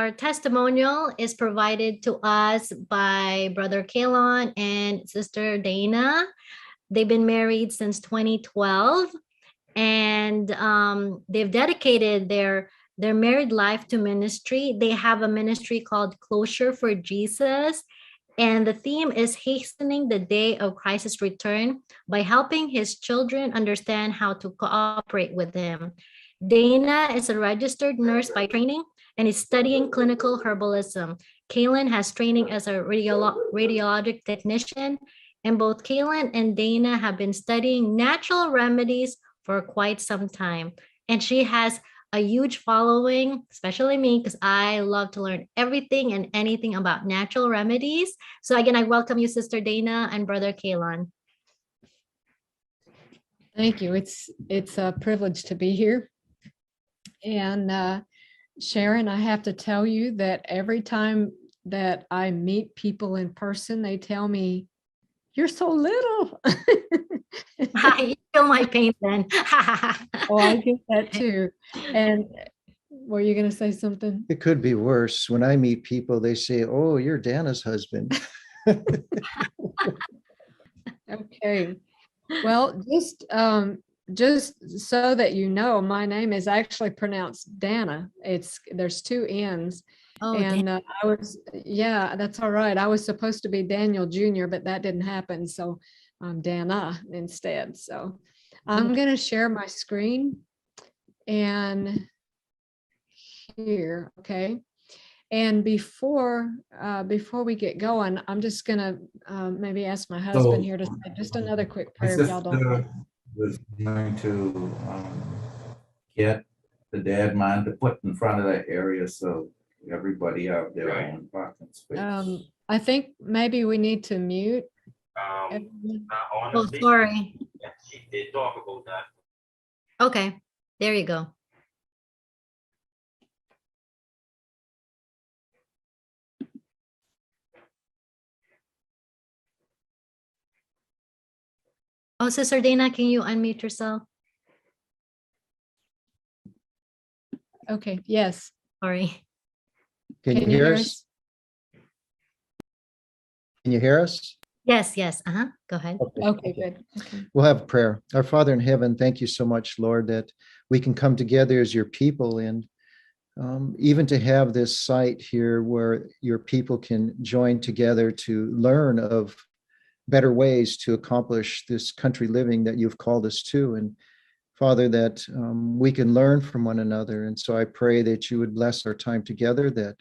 our testimonial is provided to us by Brother Kalon and Sister Dana. They've been married since 2012, and they've dedicated their married life to ministry. They have a ministry called Closure for Jesus, and the theme is hastening the day of Christ's return by helping his children understand how to cooperate with him. Dana is a registered nurse by training and is studying clinical herbalism. Kaylin has training as a radiologic technician, and both Kaylin and Dana have been studying natural remedies for quite some time. And she has a huge following, especially me, because I love to learn everything and anything about natural remedies. So again, I welcome you, Sister Dana and Brother Kaylon. Thank you. It's a privilege to be here. And Sharon, I have to tell you that every time that I meet people in person, they tell me, "You're so little." You feel my pain then. Oh, I get that too. And were you going to say something? It could be worse. When I meet people, they say, "Oh, you're Dana's husband." Okay. Well, just so that you know, my name is actually pronounced Dana. There's two N's. Oh, And yeah, that's all right. I was supposed to be Daniel Jr., but that didn't happen. So I'm Dana instead. So I'm going to share my screen and here. Okay. And before we get going, I'm just going to maybe ask my husband here to say just another quick prayer if y'all don't mind. Was going to get the dad man to put in front of that area so everybody have their own parking space. I think maybe we need to mute. Oh, sorry. She did talk about that. Okay, there you go. Oh, Sister Dana, can you unmute yourself? Okay, yes. Sorry. Can you hear us? Can you hear us? Yes. Go ahead. Okay, good. Okay. We'll have a prayer. Our Father in heaven, thank you so much, Lord, that we can come together as your people, and even to have this site here where your people can join together to learn of better ways to accomplish this country living that you've called us to. And Father, that we can learn from one another. And so I pray that you would bless our time together, that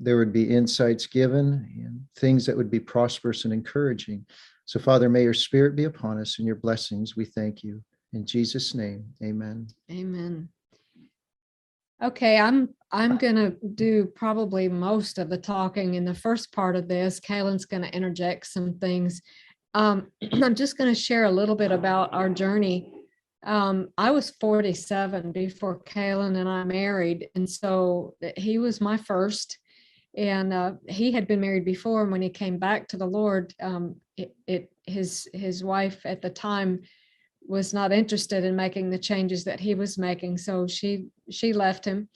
there would be insights given and things that would be prosperous and encouraging. So Father, may your spirit be upon us and your blessings. We thank you. In Jesus' name, amen. Amen. Okay, I'm gonna do probably most of the talking in the first part of this. Kaylin's gonna interject some things. I'm just gonna share a little bit about our journey. I was 47 before Kaylin and I married, and so he was my first, and he had been married before. And when he came back to the Lord, his wife at the time was not interested in making the changes that he was making, so she left him.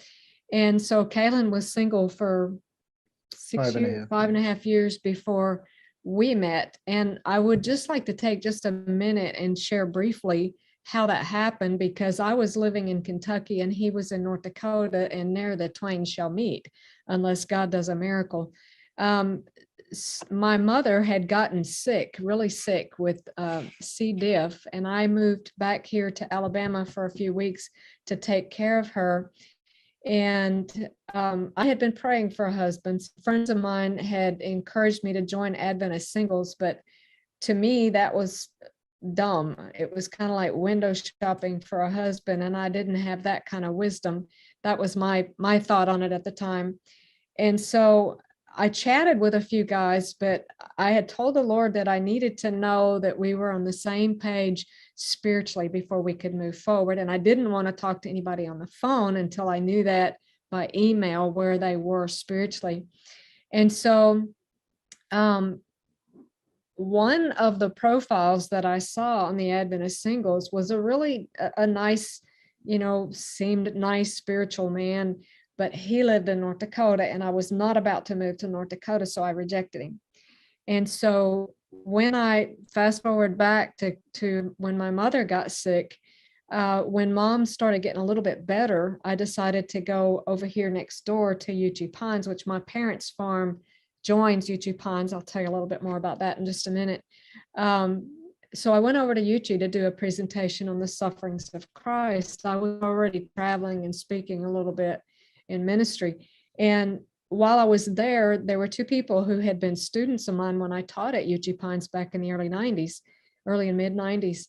And so Kaylin was single for 5.5 years before we met. And I would just like to take just a minute and share briefly how that happened, because I was living in Kentucky and he was in North Dakota, and there the twain shall meet unless God does a miracle. My mother had gotten sick, really sick with C. diff, and I moved back here to Alabama for a few weeks to take care of her. And I had been praying for a husband. Friends of mine had encouraged me to join Adventist Singles, but to me that was dumb. It was kind of like window shopping for a husband, and I didn't have that kind of wisdom. That was my thought on it at the time. And so I chatted with a few guys, but I had told the Lord that I needed to know that we were on the same page spiritually before we could move forward. And I didn't want to talk to anybody on the phone until I knew that by email where they were spiritually. And so one of the profiles that I saw on the Adventist Singles was a really a nice, seemed nice spiritual man, but he lived in North Dakota, and I was not about to move to North Dakota, so I rejected him. And so when I fast forward back to when my mother got sick, when mom started getting a little bit better, I decided to go over here next door to Uchee Pines, which my parents' farm joins Uchee Pines. I'll tell you a little bit more about that in just a minute. So I went over to Uchee to do a presentation on the sufferings of Christ. I was already traveling and speaking a little bit in ministry. And while I was there, there were two people who had been students of mine when I taught at Uchee Pines back in the early and mid 90s.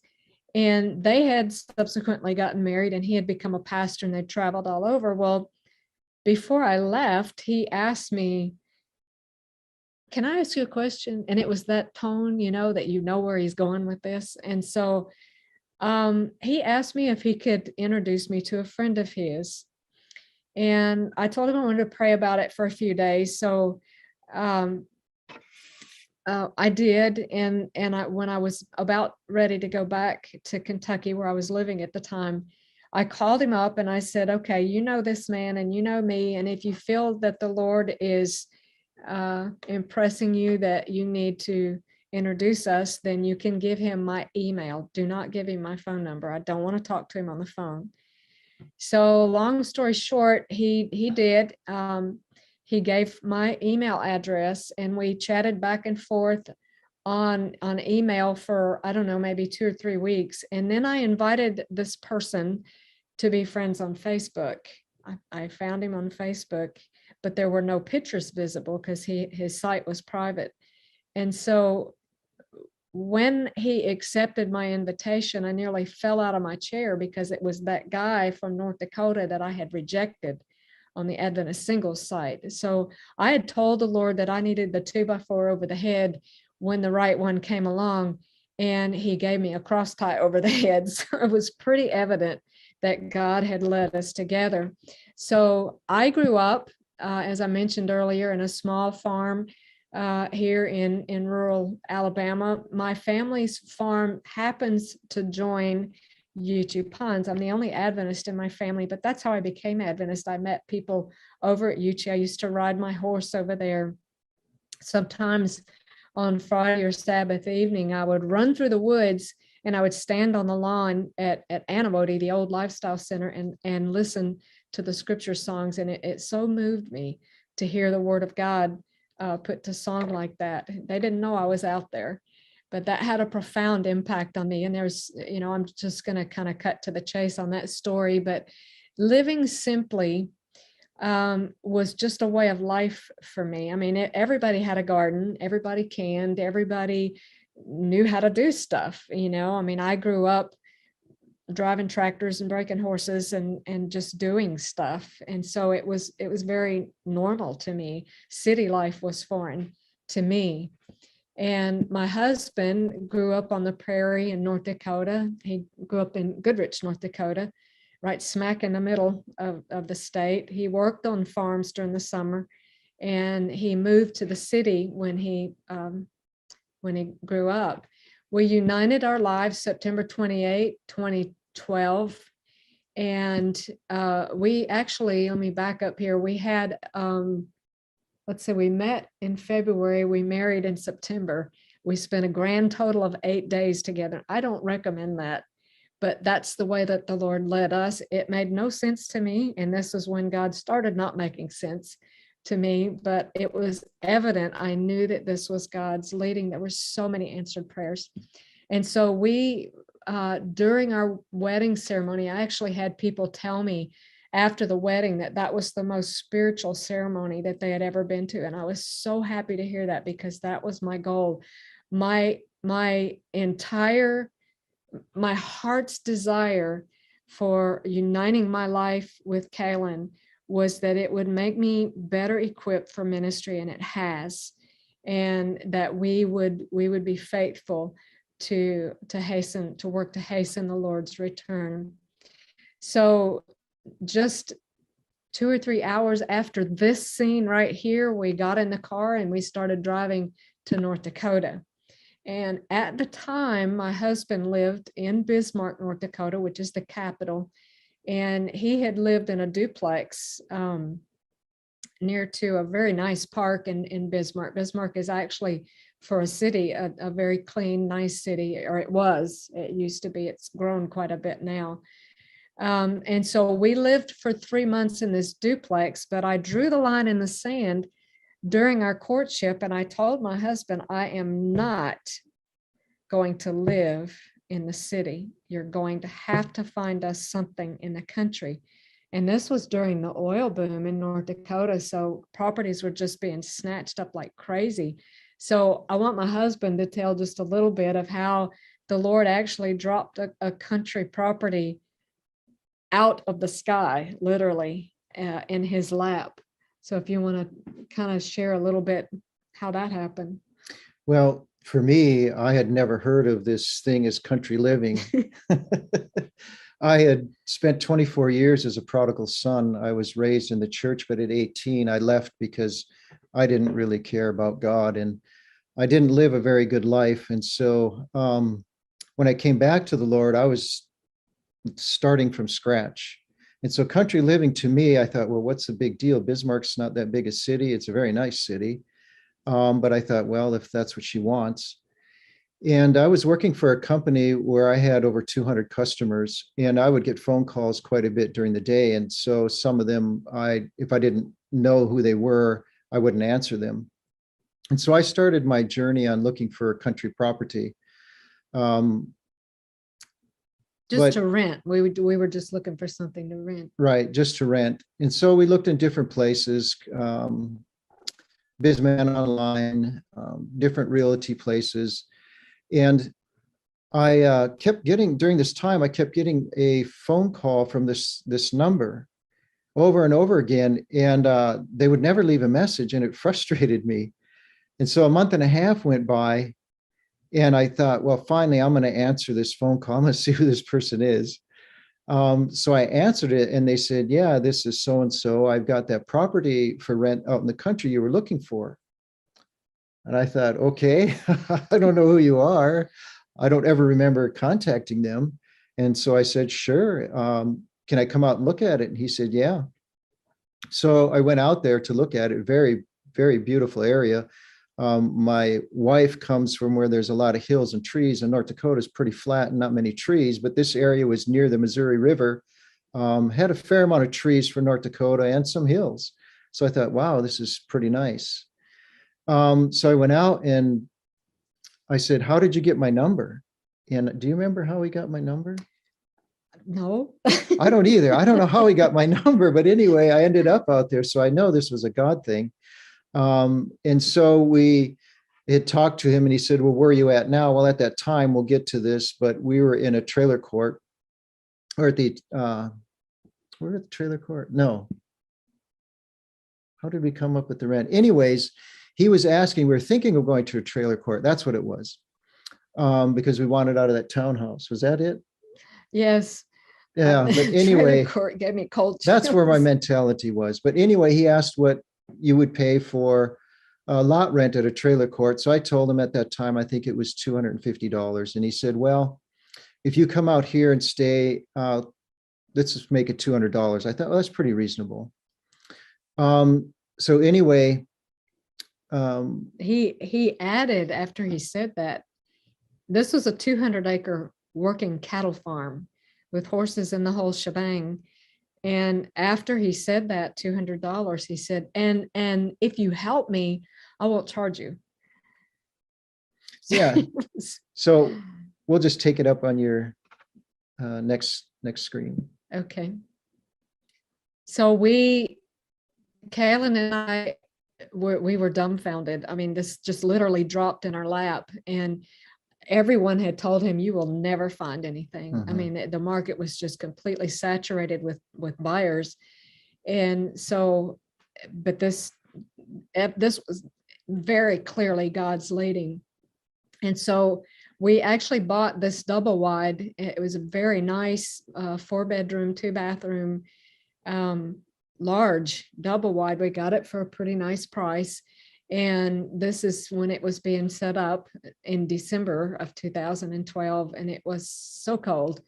And they had subsequently gotten married, and he had become a pastor, and they traveled all over. Well, before I left, he asked me, "Can I ask you a question?" And it was that tone, that you know where he's going with this. And so he asked me if he could introduce me to a friend of his. And I told him I wanted to pray about it for a few days. So I did. And when I was about ready to go back to Kentucky, where I was living at the time, I called him up and I said, "Okay, you know this man and you know me. And if you feel that the Lord is impressing you that you need to introduce us, then you can give him my email. Do not give him my phone number. I don't want to talk to him on the phone." So long story short, he did. He gave my email address, and we chatted back and forth on email for, I don't know, maybe 2 or 3 weeks. And then I invited this person to be friends on Facebook. I found him on Facebook, but there were no pictures visible because his site was private. And so when he accepted my invitation, I nearly fell out of my chair, because it was that guy from North Dakota that I had rejected on the Adventist Singles site. So I had told the Lord that I needed the 2x4 over the head when the right one came along, and he gave me a cross tie over the head. So it was pretty evident that God had led us together. So I grew up, as I mentioned earlier, in a small farm here in rural Alabama. My family's farm happens to join Uchee Pines. I'm the only Adventist in my family, but that's how I became Adventist. I met people over at Uchee. I used to ride my horse over there. Sometimes on Friday or Sabbath evening, I would run through the woods and I would stand on the lawn at Anamoti, the old lifestyle center, and listen to the scripture songs. And it so moved me to hear the word of God put to song like that. They didn't know I was out there, but that had a profound impact on me. And there's, I'm just going to kind of cut to the chase on that story, but living simply was just a way of life for me. I mean, everybody had a garden, everybody canned, everybody knew how to do stuff. I mean, I grew up driving tractors and breaking horses and just doing stuff. And so it was very normal to me. City life was foreign to me. And my husband grew up on the prairie in North Dakota. He grew up in Goodrich, North Dakota, right smack in the middle of the state. He worked on farms during the summer, and he moved to the city when he grew up. We united our lives September 28, 2012. And we actually, let me back up here. We had, let's see, we met in February, we married in September. We spent a grand total of 8 days together. I don't recommend that, but that's the way that the Lord led us. It made no sense to me. And this is when God started not making sense to me, but it was evident. I knew that this was God's leading. There were so many answered prayers. And so we, during our wedding ceremony, I actually had people tell me after the wedding that was the most spiritual ceremony that they had ever been to. And I was so happy to hear that, because that was my goal. My heart's desire for uniting my life with Kaylin was that it would make me better equipped for ministry, and it has, and that we would be faithful to work to hasten the Lord's return. So just 2 or 3 hours after this scene right here, we got in the car and we started driving to North Dakota. And at the time, my husband lived in Bismarck, North Dakota, which is the capital. And he had lived in a duplex near to a very nice park in Bismarck. Bismarck is actually, for a city, a very clean, nice city, or it was. It used to be. It's grown quite a bit now. And so we lived for 3 months in this duplex, but I drew the line in the sand during our courtship, and I told my husband, I am not going to live in the city. You're going to have to find us something in the country. And this was during the oil boom in North Dakota. So properties were just being snatched up like crazy. So I want my husband to tell just a little bit of how the Lord actually dropped a country property out of the sky, literally, in his lap. So if you want to kind of share a little bit how that happened. Well, for me, I had never heard of this thing as country living. I had spent 24 years as a prodigal son. I was raised in the church, but at 18, I left because I didn't really care about God, and I didn't live a very good life. And so when I came back to the Lord, I was starting from scratch. And so country living to me, I thought, well, what's the big deal? Bismarck's not that big a city. It's a very nice city. But I thought, well, if that's what she wants. And I was working for a company where I had over 200 customers, and I would get phone calls quite a bit during the day. And so some of them, if I didn't know who they were, I wouldn't answer them. And so I started my journey on looking for country property. Just to rent. We were just looking for something to rent. Right, just to rent. And so we looked in different places, Bizman Online, different realty places. And I kept getting, during this time, I kept getting a phone call from this number over and over again. And they would never leave a message, and it frustrated me. And so a month and a half went by, and I thought, well, finally, I'm going to answer this phone call. I'm going to see who this person is. So I answered it, and they said, yeah, this is so-and-so. I've got that property for rent out in the country you were looking for. And I thought, okay, I don't know who you are. I don't ever remember contacting them. And so I said, sure. Can I come out and look at it? And he said, yeah. So I went out there to look at it. Very, very beautiful area. My wife comes from where there's a lot of hills and trees, and North Dakota is pretty flat and not many trees, but this area was near the Missouri River, had a fair amount of trees for North Dakota and some hills. So I thought, wow, this is pretty nice. So I went out and I said, how did you get my number? And do you remember how he got my number? No. I don't either. I don't know how he got my number, but anyway, I ended up out there. So I know this was a God thing. And so we had talked to him, and he said, well, where are you at now? Well, at that time, we'll get to this, but we were in a trailer court, or at the, we're at the trailer court. No. How did we come up with the rent? Anyways, he was asking, we were thinking of going to a trailer court. That's what it was. Because we wanted out of that townhouse. Was that it? Yes. Yeah. But anyway, court gave me cold that's where my chills. mentality was. But anyway, he asked what you would pay for a lot rent at a trailer court. So I told him at that time, I think it was $250. And he said, well, if you come out here and stay, let's just make it $200. I thought, well, that's pretty reasonable. So anyway, he added, after he said that, this was a 200-acre working cattle farm with horses and the whole shebang. And after he said that $200, he said, and if you help me, I won't charge you. Yeah. So we'll just take it up on your next screen. Okay. So Kaylin and I, we were dumbfounded. I mean, this just literally dropped in our lap, and everyone had told him, you will never find anything. I mean, the market was just completely saturated with buyers. And so, but this was very clearly God's leading. And so we actually bought this double wide. It was a very nice 4-bedroom, 2-bathroom, large double wide. We got it for a pretty nice price. And this is when it was being set up in December of 2012, and it was so cold.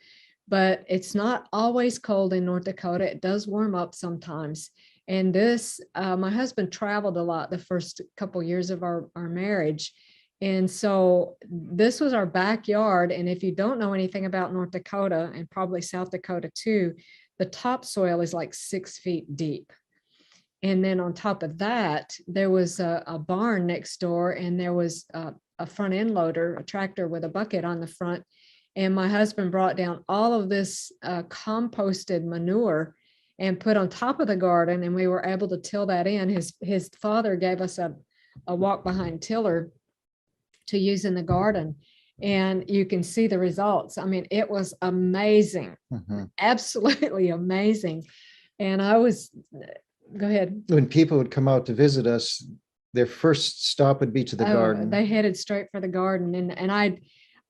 but it's not always cold in North Dakota. It does warm up sometimes. And this, my husband traveled a lot the first couple years of our marriage. And so this was our backyard. And if you don't know anything about North Dakota, and probably South Dakota too, the topsoil is like 6 feet deep. And then on top of that, there was a barn next door, and there was a front end loader, a tractor with a bucket on the front. And my husband brought down all of this composted manure and put on top of the garden, and we were able to till that in. His father gave us a walk behind tiller to use in the garden, and you can see the results. I mean, it was amazing, absolutely amazing. And go ahead. When people would come out to visit us, their first stop would be to the garden. They headed straight for the garden. And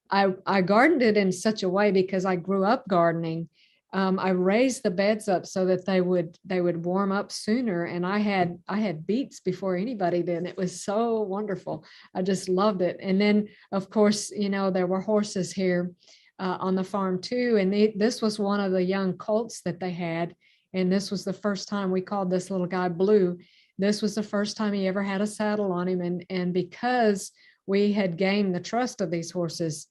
I gardened it in such a way because I grew up gardening. I raised the beds up so that they would warm up sooner. And I had beets before anybody did. It was so wonderful. I just loved it. And then, of course, there were horses here on the farm too. And this was one of the young colts that they had. And this was the first time we called this little guy Blue. This was the first time he ever had a saddle on him. And because we had gained the trust of these horses,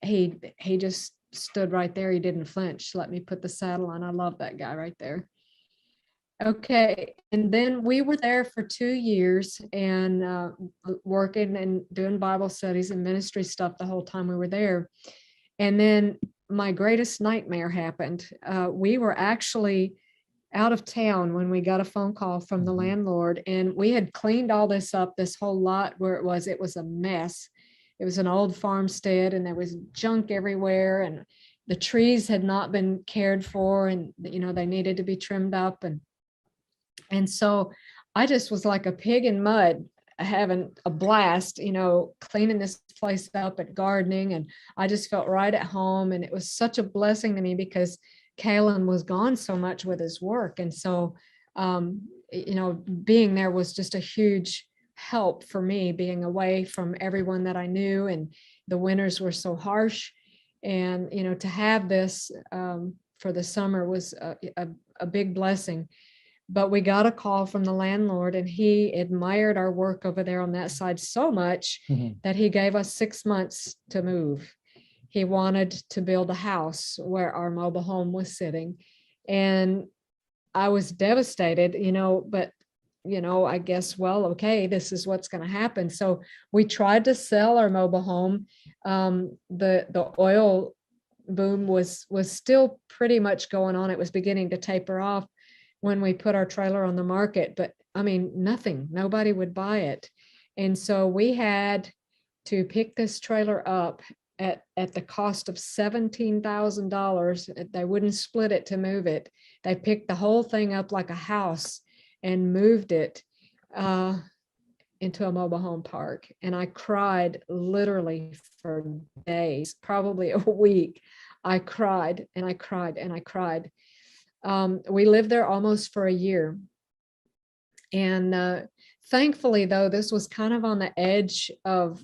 he just stood right there. He didn't flinch. Let me put the saddle on. I love that guy right there. Okay. And then we were there for 2 years and working and doing Bible studies and ministry stuff the whole time we were there. And then my greatest nightmare happened. We were actually out of town when we got a phone call from the landlord, and we had cleaned all this up, this whole lot where it was a mess. It was an old farmstead, and there was junk everywhere, and the trees had not been cared for, and they needed to be trimmed up. And so I just was like a pig in mud, having a blast, cleaning this place up and gardening. And I just felt right at home. And it was such a blessing to me because Kalen was gone so much with his work. And so, being there was just a huge help for me, being away from everyone that I knew. And the winters were so harsh. And, to have this for the summer was a big blessing. But we got a call from the landlord, and he admired our work over there on that side so much that he gave us 6 months to move. He wanted to build a house where our mobile home was sitting. And I was devastated, but, I guess, well, okay, this is what's going to happen. So we tried to sell our mobile home. The oil boom was still pretty much going on. It was beginning to taper off when we put our trailer on the market, but nobody would buy it. And so we had to pick this trailer up at the cost of $17,000. They wouldn't split it to move it. They picked the whole thing up like a house and moved it into a mobile home park. And I cried literally for days, probably a week. I cried and I cried and I cried. We lived there almost for a year. And thankfully, though, this was kind of on the edge of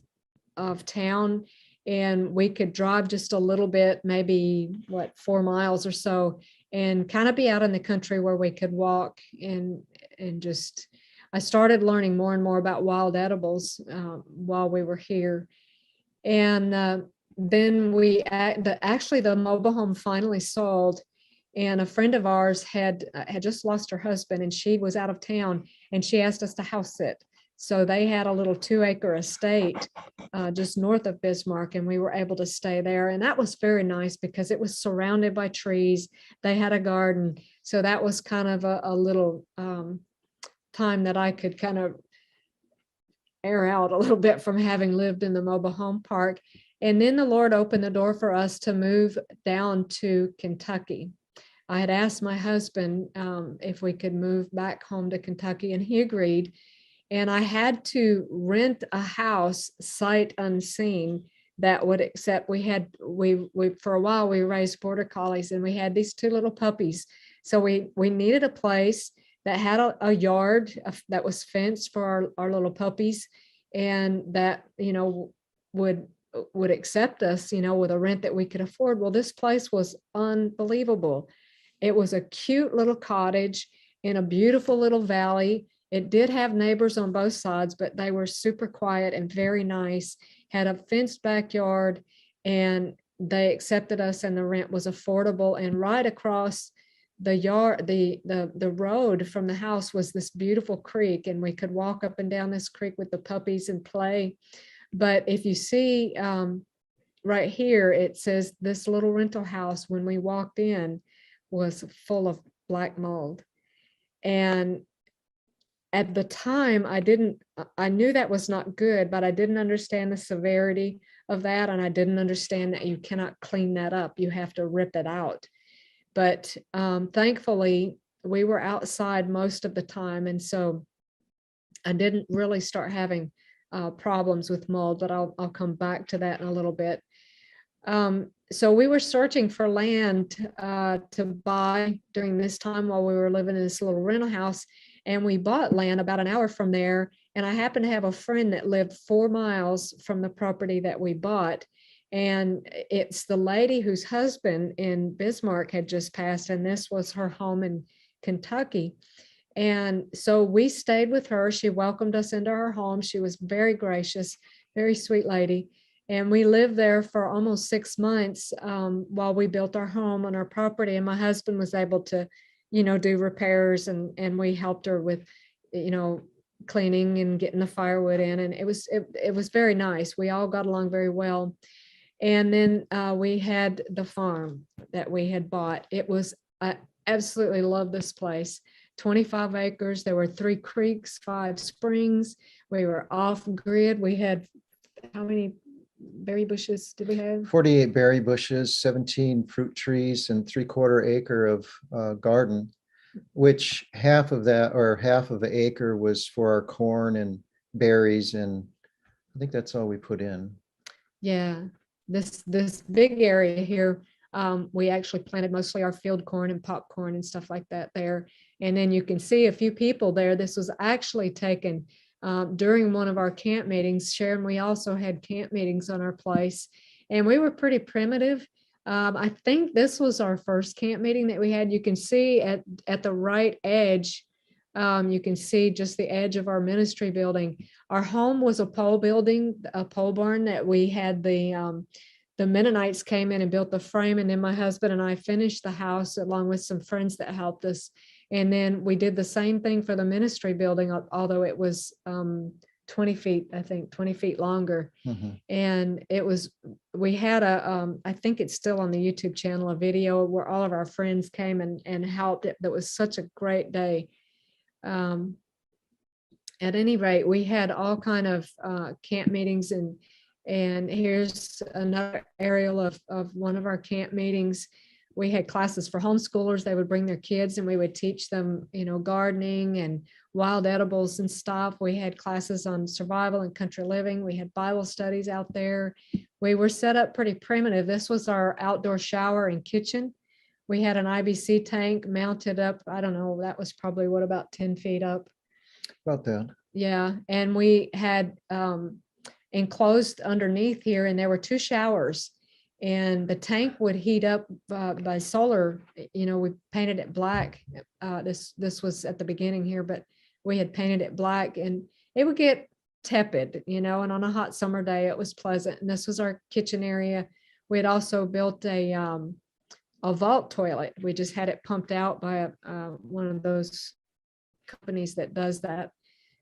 town, and we could drive just a little bit, maybe 4 miles or so, and kind of be out in the country where we could walk and just, I started learning more and more about wild edibles while we were here. And then the mobile home finally sold. And a friend of ours had just lost her husband, and she was out of town, and she asked us to house sit. So they had a little 2-acre estate just north of Bismarck, and we were able to stay there. And that was very nice because it was surrounded by trees. They had a garden. So that was kind of a little time that I could kind of air out a little bit from having lived in the mobile home park. And then the Lord opened the door for us to move down to Kentucky. I had asked my husband if we could move back home to Kentucky, and he agreed. And I had to rent a house sight unseen that would accept. We for a while we raised border collies, and we had these 2 little puppies. So we needed a place that had a yard that was fenced for our little puppies, and that would would accept us, with a rent that we could afford. Well, this place was unbelievable. It was a cute little cottage in a beautiful little valley. It did have neighbors on both sides, but they were super quiet and very nice, had a fenced backyard, and they accepted us, and the rent was affordable. And right across the yard, the road from the house was this beautiful creek, and we could walk up and down this creek with the puppies and play. But if you see right here, it says this little rental house, when we walked in, was full of black mold. And at the time, I knew that was not good, but I didn't understand the severity of that. And I didn't understand that you cannot clean that up. You have to rip it out. But thankfully, we were outside most of the time. And so I didn't really start having problems with mold, but I'll come back to that in a little bit. So we were searching for land to buy during this time while we were living in this little rental house. And we bought land about an hour from there. And I happened to have a friend that lived 4 miles from the property that we bought. And it's the lady whose husband in Bismarck had just passed, and this was her home in Kentucky. And so we stayed with her. She welcomed us into her home. She was very gracious, very sweet lady. And we lived there for almost 6 months while we built our home on our property. And my husband was able to, do repairs, and we helped her with, cleaning and getting the firewood in. And it was very nice. We all got along very well. And then we had the farm that we had bought. I absolutely love this place. 25 acres. There were 3 creeks, 5 springs. We were off grid. We had, how many berry bushes did we have? 48 berry bushes, 17 fruit trees, and 3/4 acre of garden, which half of an acre was for our corn and berries. And I think that's all we put in. Yeah, this big area here, we actually planted mostly our field corn and popcorn and stuff like that there. And then you can see a few people there. This was actually taken during one of our camp meetings. Sharon, we also had camp meetings on our place, and we were pretty primitive. I think this was our first camp meeting that we had. You can see at the right edge, you can see just the edge of our ministry building. Our home was a pole building, a pole barn that we had the Mennonites came in and built the frame. And then my husband and I finished the house along with some friends that helped us. And then we did the same thing for the ministry building, although it was 20 feet, I think 20 feet longer. Mhm. And we had I think it's still on the YouTube channel, a video where all of our friends came and helped. That was such a great day. At any rate, we had all kind of camp meetings, and here's another aerial of one of our camp meetings. We had classes for homeschoolers. They would bring their kids, and we would teach them, gardening and wild edibles and stuff. We had classes on survival and country living. We had Bible studies out there. We were set up pretty primitive. This was our outdoor shower and kitchen. We had an IBC tank mounted up. I don't know, that was probably about 10 feet up. About that. Yeah. And we had enclosed underneath here, and there were 2 showers, and the tank would heat up by solar. We painted it black. This was at the beginning here, but we had painted it black, and it would get tepid, and on a hot summer day, it was pleasant. And this was our kitchen area. We had also built a vault toilet. We just had it pumped out by one of those companies that does that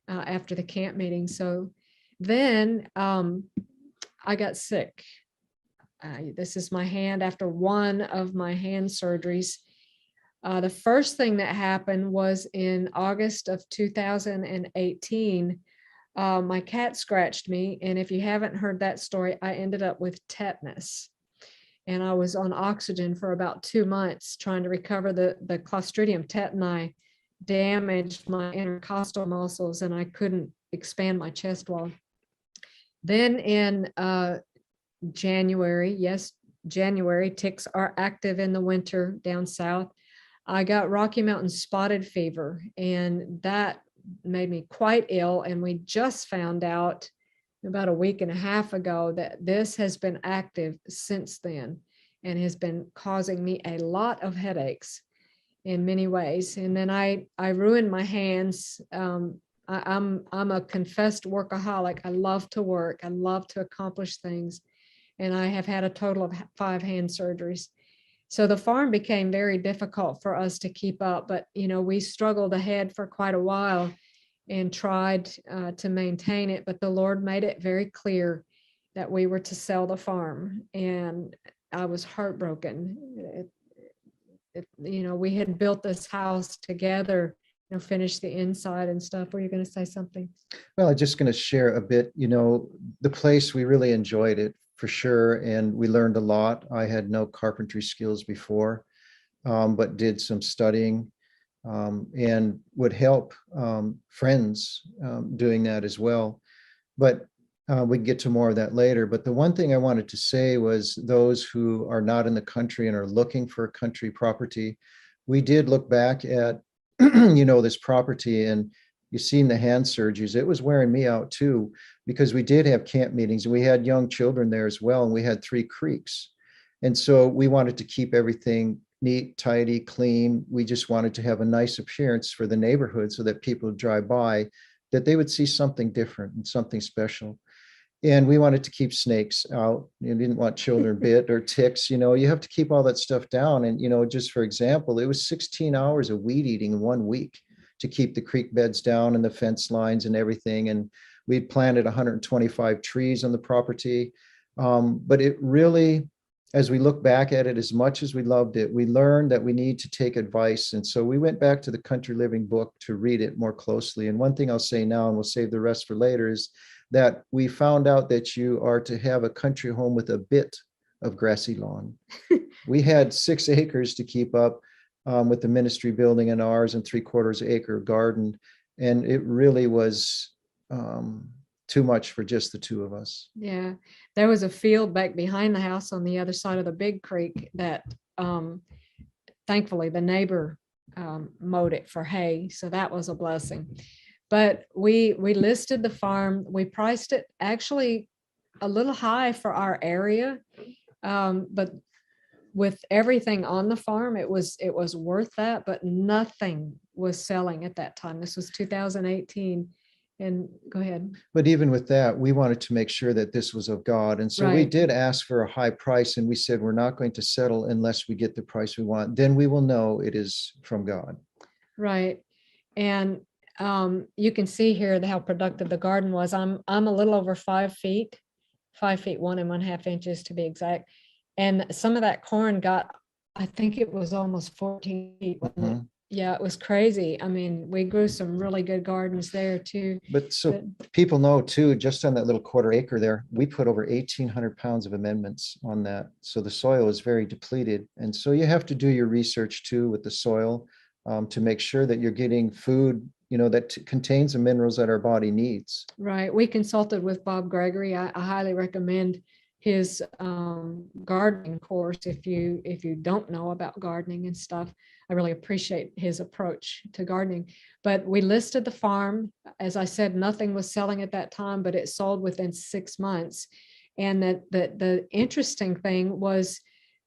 after the camp meeting. So then I got sick. This is my hand after one of my hand surgeries. The first thing that happened was in August of 2018. My cat scratched me. And if you haven't heard that story, I ended up with tetanus. And I was on oxygen for about 2 months trying to recover. The Clostridium tetani damaged my intercostal muscles, and I couldn't expand my chest wall. Then in January, ticks are active in the winter down south. I got Rocky Mountain spotted fever, and that made me quite ill. And we just found out about a week and a half ago that this has been active since then and has been causing me a lot of headaches in many ways. And then I ruined my hands. I'm a confessed workaholic. I love to work. I love to accomplish things. And I have had a total of 5 hand surgeries. So the farm became very difficult for us to keep up, but we struggled ahead for quite a while and tried to maintain it. But the Lord made it very clear that we were to sell the farm, and I was heartbroken. We had built this house together, finished the inside and stuff. Were you going to say something? Well, I'm just going to share a bit, the place, we really enjoyed it for sure. And we learned a lot. I had no carpentry skills before, but did some studying and would help friends doing that as well. But we can get to more of that later. But the one thing I wanted to say was those who are not in the country and are looking for a country property, we did look back at, this property, and you've seen the hand surgeries. It was wearing me out too, because we did have camp meetings and we had young children there as well. And we had 3 creeks. And so we wanted to keep everything neat, tidy, clean. We just wanted to have a nice appearance for the neighborhood so that people would drive by, that they would see something different and something special. And we wanted to keep snakes out. You didn't want children bit or ticks. You have to keep all that stuff down. And, just for example, it was 16 hours of weed eating in 1 week to keep the creek beds down and the fence lines and everything. And we planted 125 trees on the property. But it really, as we look back at it, as much as we loved it, we learned that we need to take advice. And so we went back to the Country Living book to read it more closely. And one thing I'll say now, and we'll save the rest for later, is that we found out that you are to have a country home with a bit of grassy lawn. We had 6 acres to keep up with the ministry building and ours, and 3/4 acre garden. And it really was too much for just the 2 of us. Yeah, there was a field back behind the house on the other side of the big creek that thankfully the neighbor mowed it for hay. So that was a blessing. But we listed the farm. We priced it actually a little high for our area. But with everything on the farm, it was worth that, but nothing was selling at that time. This was 2018. And go ahead. But even with that, we wanted to make sure that this was of God. And so we Right. did ask for a high price, and we said, we're not going to settle unless we get the price we want. Then we will know it is from God. Right. And you can see here how productive the garden was. I'm a little over 5 feet, 5 feet 1 1/2 inches to be exact. And some of that corn got, I think it was almost 14 feet. Wasn't it? Yeah, it was crazy. I mean, we grew some really good gardens there too. But so people know too, just on that little 1/4 acre there, we put over 1,800 pounds of amendments on that. So the soil is very depleted. And so you have to do your research too with the soil to make sure that you're getting food, that contains the minerals that our body needs. Right. We consulted with Bob Gregory. I highly recommend his gardening course if you don't know about gardening and stuff. I really appreciate his approach to gardening. But we listed the farm. As I said, nothing was selling at that time, but it sold within 6 months. And the interesting thing was,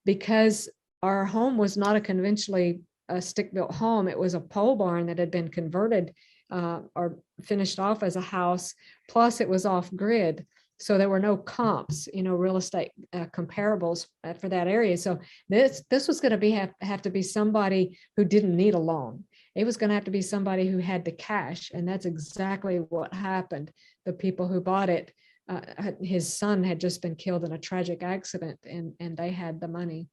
because our home was not a conventionally stick-built home, it was a pole barn that had been converted or finished off as a house, plus it was off-grid. So there were no comps, real estate comparables for that area. So this was going to have to be somebody who didn't need a loan. It was going to have to be somebody who had the cash. And that's exactly what happened. The people who bought it, his son had just been killed in a tragic accident, and they had the money.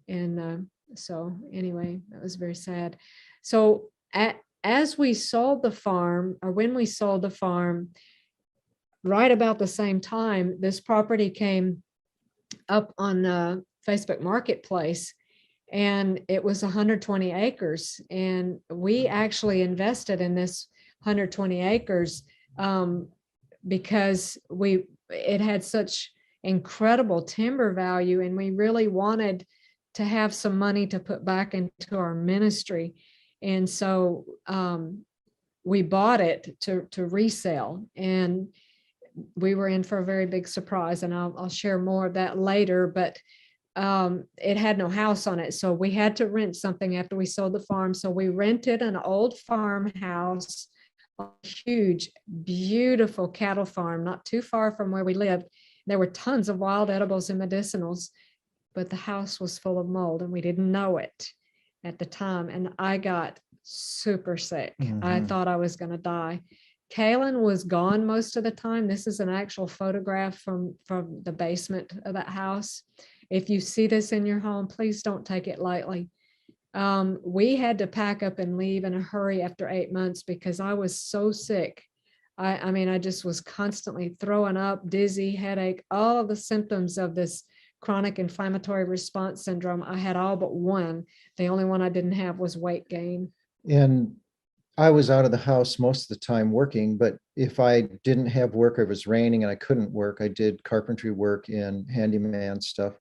And so anyway, that was very sad. So as we sold the farm, or when we sold the farm, right about the same time, this property came up on Facebook Marketplace, and it was 120 acres. And we actually invested in this 120 acres because it had such incredible timber value, and we really wanted to have some money to put back into our ministry. And so we bought it to resell. And we were in for a very big surprise, and I'll share more of that later, but it had no house on it. So we had to rent something after we sold the farm. So we rented an old farmhouse, a huge, beautiful cattle farm, not too far from where we lived. There were tons of wild edibles and medicinals, but the house was full of mold and we didn't know it at the time. And I got super sick. I Mhm. thought I was going to die. Kaylin was gone most of the time. This is an actual photograph from the basement of that house. If you see this in your home, please don't take it lightly. We had to pack up and leave in a hurry after 8 months because I was so sick. I mean, I just was constantly throwing up, dizzy, headache, all of the symptoms of this chronic inflammatory response syndrome. I had all but one. The only one I didn't have was weight gain. And I was out of the house most of the time working, but if I didn't have work, or it was raining and I couldn't work, I did carpentry work and handyman stuff.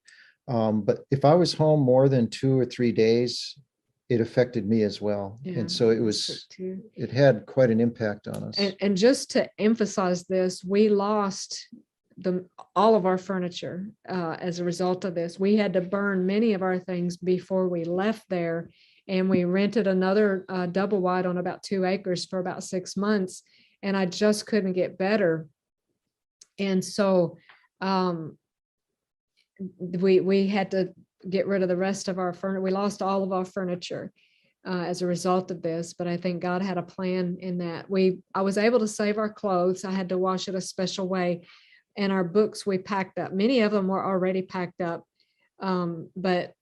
But if I was home more than 2 or 3 days, it affected me as well. Yeah, And so I was sick too. it had quite an impact on us. And just to emphasize this, we lost all of our furniture as a result of this. We had to burn many of our things before we left there. And we rented another double wide on about 2 acres for about 6 months. And I just couldn't get better. And so we had to get rid of the rest of our furniture. We lost all of our furniture as a result of this, but I think God had a plan in that. I was able to save our clothes. I had to wash it a special way. And our books we packed up. Many of them were already packed up, but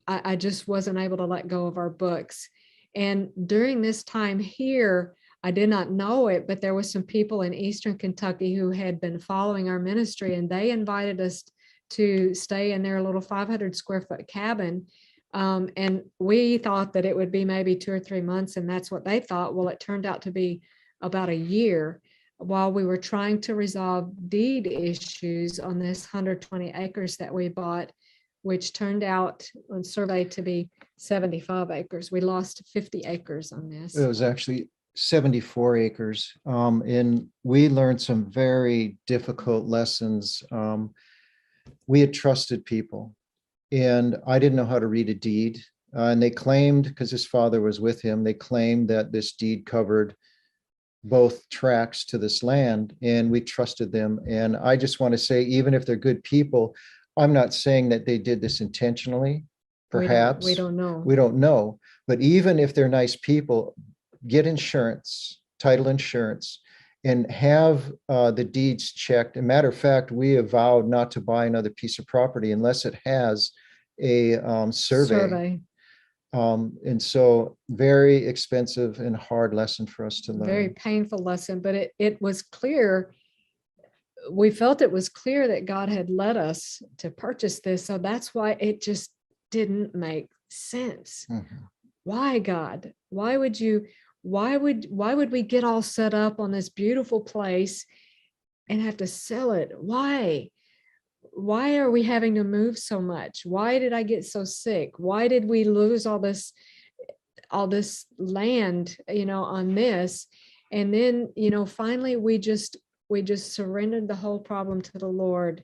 I just wasn't able to let go of our books. And during this time here, I did not know it, but there were some people in Eastern Kentucky who had been following our ministry, and they invited us to stay in their little 500 square foot cabin. And we thought that it would be maybe 2 or 3 months, and that's what they thought. Well, it turned out to be about a year while we were trying to resolve deed issues on this 120 acres that we bought, which turned out on survey to be 75 acres. We lost 50 acres on this. It was actually 74 acres. And we learned some very difficult lessons. We had trusted people, and I didn't know how to read a deed. And they claimed, because his father was with him, they claimed that this deed covered both tracts to this land, and we trusted them. And I just want to say, even if they're good people, I'm not saying that they did this intentionally. Perhaps we don't know. We don't know. But even if they're nice people, get insurance, title insurance, and have the deeds checked. As a matter of fact, we have vowed not to buy another piece of property unless it has a survey. And so very expensive and hard lesson for us to learn. Very painful lesson, but it was clear. We felt it was clear that God had led us to purchase this. So that's why it just didn't make sense. Mhm. Why, God? Why would we get all set up on this beautiful place and have to sell it? Why are we having to move so much? Why did I get so sick? Why did we lose all this land, on this? And then, finally we just surrendered the whole problem to the Lord.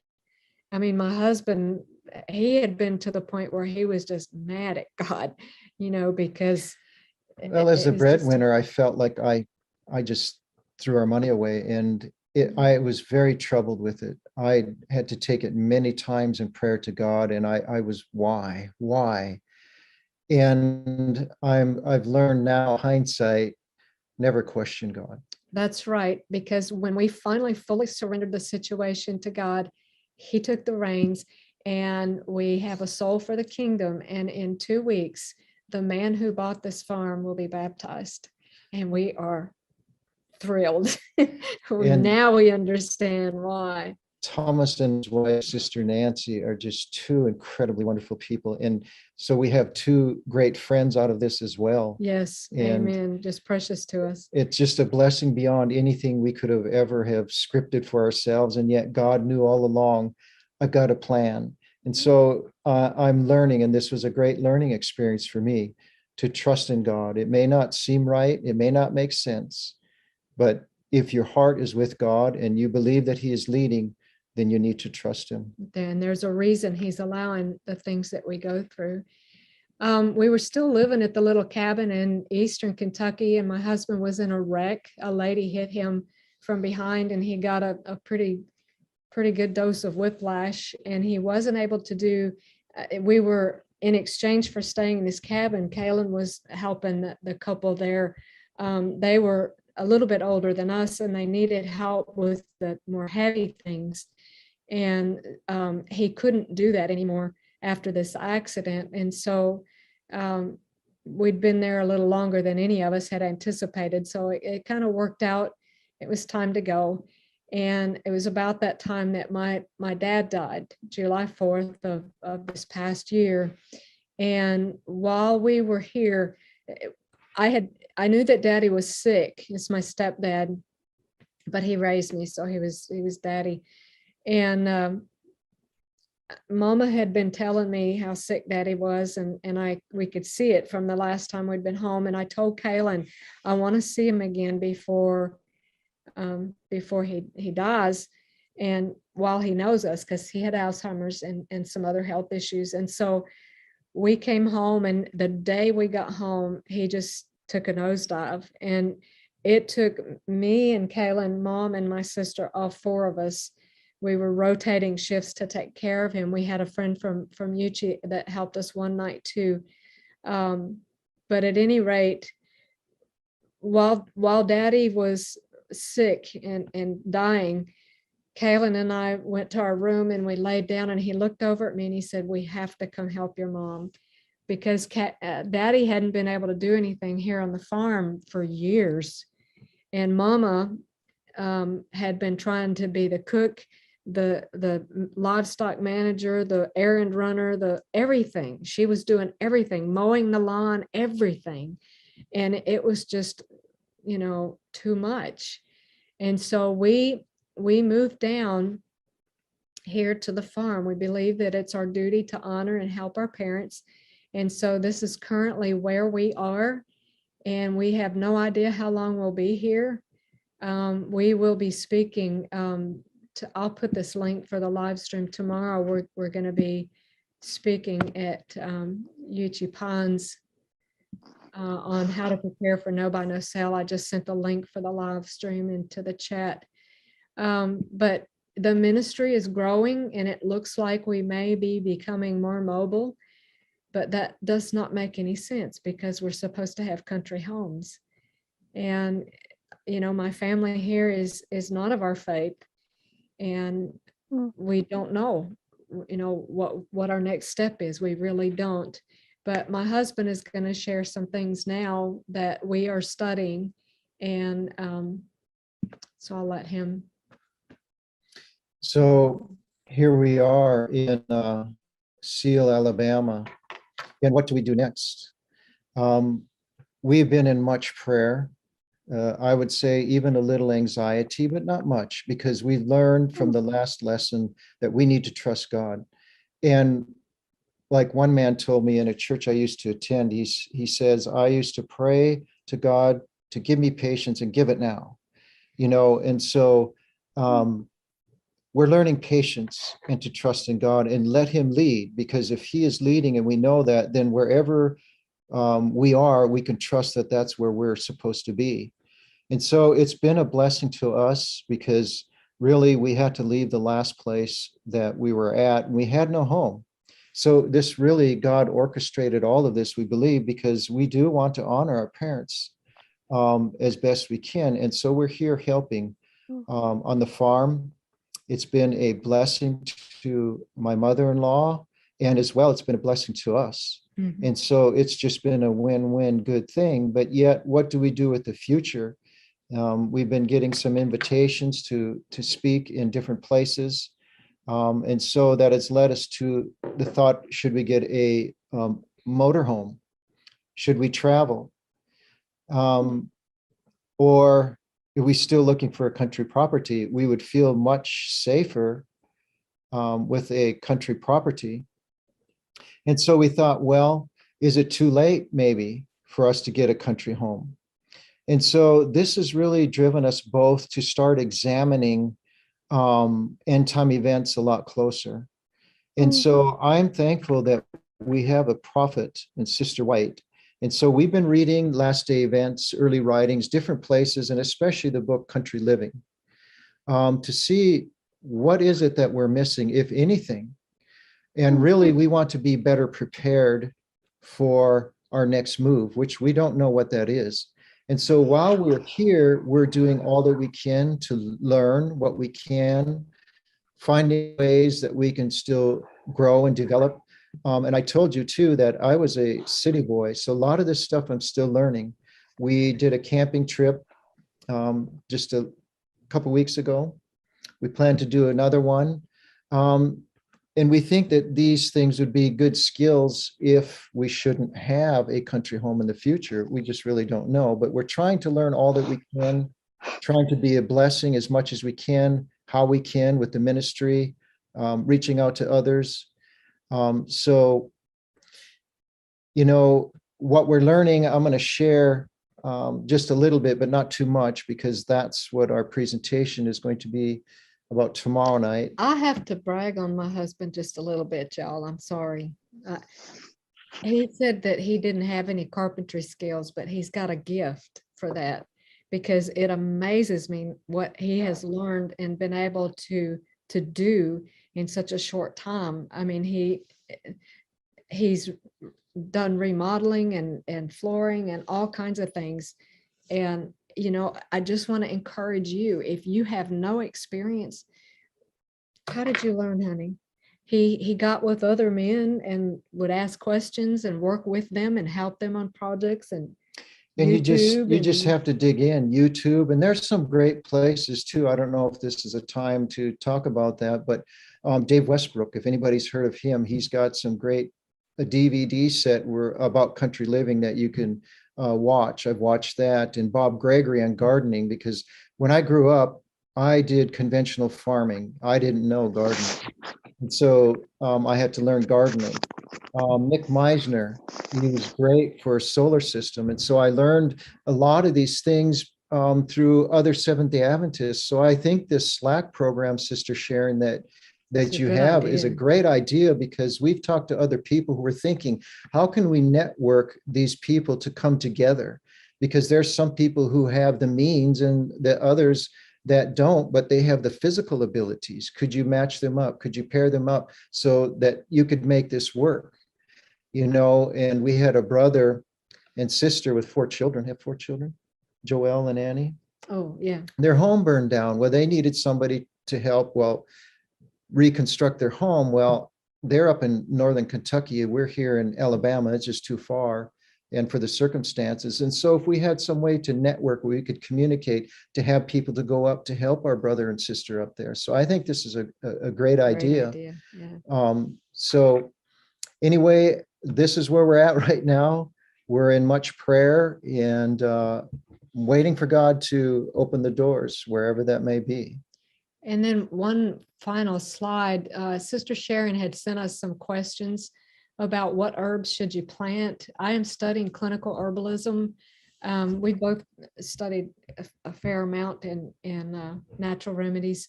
I mean, my husband, he had been to the point where he was just mad at God, because Well, as a breadwinner, I felt like I just threw our money away, and I was very troubled with it. I had to take it many times in prayer to God, and I was, why? And I've learned now, hindsight, never question God. That's right, because when we finally fully surrendered the situation to God, he took the reins, and we have a soul for the kingdom. And in 2 weeks, the man who bought this farm will be baptized, and we are thrilled. Now we understand why. Thomas and his wife, Sister Nancy, are just 2 incredibly wonderful people. And so we have 2 great friends out of this as well. Yes, And amen. Just precious to us. It's just a blessing beyond anything we could have ever have scripted for ourselves. And yet God knew all along, I've got a plan. And so I'm learning, and this was a great learning experience for me, to trust in God. It may not seem right, it may not make sense, but if your heart is with God and you believe that he is leading, then you need to trust him. Then there's a reason he's allowing the things that we go through. We were still living at the little cabin in eastern Kentucky, and my husband was in a wreck. A lady hit him from behind, and he got a pretty good dose of whiplash, and he wasn't able to do. We were in exchange for staying in his cabin. Kaylin was helping the couple there. They were a little bit older than us, and they needed help with the more heavy things. And he couldn't do that anymore after this accident. And so we'd been there a little longer than any of us had anticipated. So it kind of worked out. It was time to go. And it was about that time that my dad died, July 4th of this past year. And while we were here, I knew that Daddy was sick. It's my stepdad, but he raised me, so he was Daddy. And Mama had been telling me how sick Daddy was, and we could see it from the last time we'd been home. And I told Kaylin, I want to see him again before he dies, and while he knows us, because he had Alzheimer's and some other health issues. And so we came home, and the day we got home, he just took a nosedive. And it took me and Kaylin, Mom, and my sister, all four of us. We were rotating shifts to take care of him. We had a friend from Uchi that helped us one night too. But at any rate, while Daddy was sick and dying, Kaylin and I went to our room and we laid down, and he looked over at me and he said, "We have to come help your mom," because Daddy hadn't been able to do anything here on the farm for years. And Mama had been trying to be the cook, the livestock manager, the errand runner, the everything. She was doing everything, mowing the lawn, everything. And it was just, too much. And so we moved down here to the farm. We believe that it's our duty to honor and help our parents. And so this is currently where we are, and we have no idea how long we'll be here. We will be speaking I'll put this link for the live stream tomorrow. We're going to be speaking at Uchi Ponds on how to prepare for no buy no sale. I just sent the link for the live stream into the chat. But the ministry is growing, and it looks like we may be becoming more mobile, but that does not make any sense because we're supposed to have country homes. And my family here is not of our faith, and we don't know, what our next step is. We really don't. But my husband is going to share some things now that we are studying, and so I'll let him. So here we are in Seal, Alabama, and what do we do next? We've been in much prayer. I would say even a little anxiety, but not much, because we learned from the last lesson that we need to trust God. And like one man told me in a church I used to attend, he says, I used to pray to God to give me patience and give it now, and so we're learning patience and to trust in God and let him lead, because if he is leading and we know that, then wherever we are, we can trust that that's where we're supposed to be. And so it's been a blessing to us, because really we had to leave the last place that we were at, and we had no home. So this really, God orchestrated all of this, we believe, because we do want to honor our parents as best we can. And so we're here helping on the farm. It's been a blessing to my mother-in-law, and as well, it's been a blessing to us. Mm-hmm. And so it's just been a win-win good thing. But yet, what do we do with the future? We've been getting some invitations to speak in different places. And so that has led us to the thought, should we get a motorhome? Should we travel? Or are we still looking for a country property? We would feel much safer with a country property. And so we thought, well, is it too late maybe for us to get a country home? And so this has really driven us both to start examining end time events a lot closer. And so I'm thankful that we have a prophet and Sister White. And so we've been reading last day events, early writings, different places, and especially the book Country Living, to see what is it that we're missing, if anything. And really, we want to be better prepared for our next move, which we don't know what that is. And so while we're here, we're doing all that we can to learn what we can, finding ways that we can still grow and develop. And I told you too that I was a city boy, so a lot of this stuff I'm still learning. We did a camping trip just a couple weeks ago. We plan to do another one. And we think that these things would be good skills if we shouldn't have a country home in the future. We just really don't know, but we're trying to learn all that we can, trying to be a blessing as much as we can, how we can with the ministry, reaching out to others. So, you know, what we're learning, I'm going to share just a little bit, but not too much, because that's what our presentation is going to be about tomorrow night. I have to brag on my husband just a little bit, y'all. I'm sorry. He said that he didn't have any carpentry skills, but he's got a gift for that, because it amazes me what he has learned and been able to do in such a short time. I mean, he's done remodeling and flooring and all kinds of things. And, you know, I just want to encourage you, if you have no experience, how did you learn, honey? He got with other men and would ask questions and work with them and help them on projects, and you YouTube just have to dig in YouTube, and there's some great places too. I don't know if this is a time to talk about that, but Dave Westbrook, if anybody's heard of him, he's got some great a DVD set about country living that you can watch. I've watched that, and Bob Gregory on gardening, because when I grew up, I did conventional farming. I didn't know gardening. And so I had to learn gardening. Nick Meisner, he was great for a solar system. And so I learned a lot of these things through other Seventh-day Adventists. So I think this Slack program, Sister Sharon, that you have is a great idea, because we've talked to other people who are thinking, how can we network these people to come together? Because there's some people who have the means and the others that don't, but they have the physical abilities. Could you match them up? Could you pair them up so that you could make this work? You know, and we had a brother and sister with 4 children, have 4 children, Joelle and Annie. Oh, yeah. Their home burned down. Well, they needed somebody to help, reconstruct their home. Well, they're up in northern Kentucky. We're here in Alabama. It's just too far, and for the circumstances. And so if we had some way to network where we could communicate, to have people to go up to help our brother and sister up there. So I think this is a great idea. Yeah. So anyway, this is where we're at right now. We're in much prayer and waiting for God to open the doors wherever that may be. And then one final slide, Sister Sharon had sent us some questions about what herbs should you plant. I am studying clinical herbalism. We both studied a fair amount in natural remedies.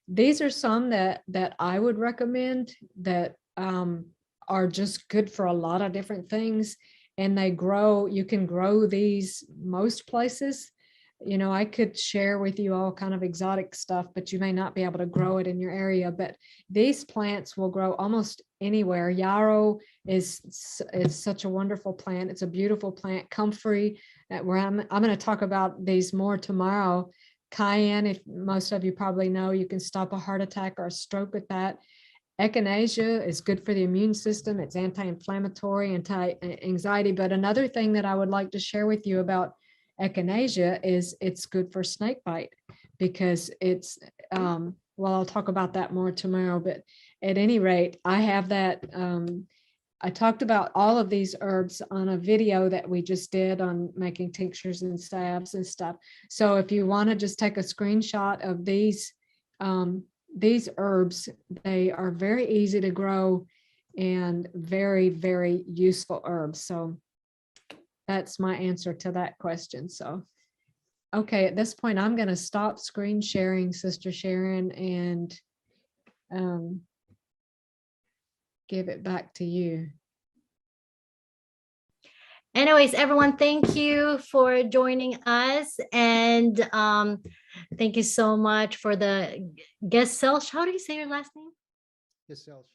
These are some that I would recommend that are just good for a lot of different things, and they grow. You can grow these most places. You know, I could share with you all kind of exotic stuff, but you may not be able to grow it in your area. But these plants will grow almost anywhere. Yarrow is such a wonderful plant. It's a beautiful plant. Comfrey, where I'm going to talk about these more tomorrow. Cayenne, if most of you probably know, you can stop a heart attack or a stroke with that. Echinacea is good for the immune system. It's anti-inflammatory, anti-anxiety. But another thing that I would like to share with you about echinacea is it's good for snake bite, because it's I'll talk about that more tomorrow, but at any rate, I have that. I talked about all of these herbs on a video that we just did on making tinctures and salves and stuff. So if you want to just take a screenshot of these herbs, they are very easy to grow and very, very useful herbs. So that's my answer to that question. So Okay, at this point, I'm going to stop screen sharing, Sister Sharon, and give it back to you. Anyways, everyone, thank you for joining us. And thank you so much for the guest Selsh. How do you say your last name? Yes, Elsh.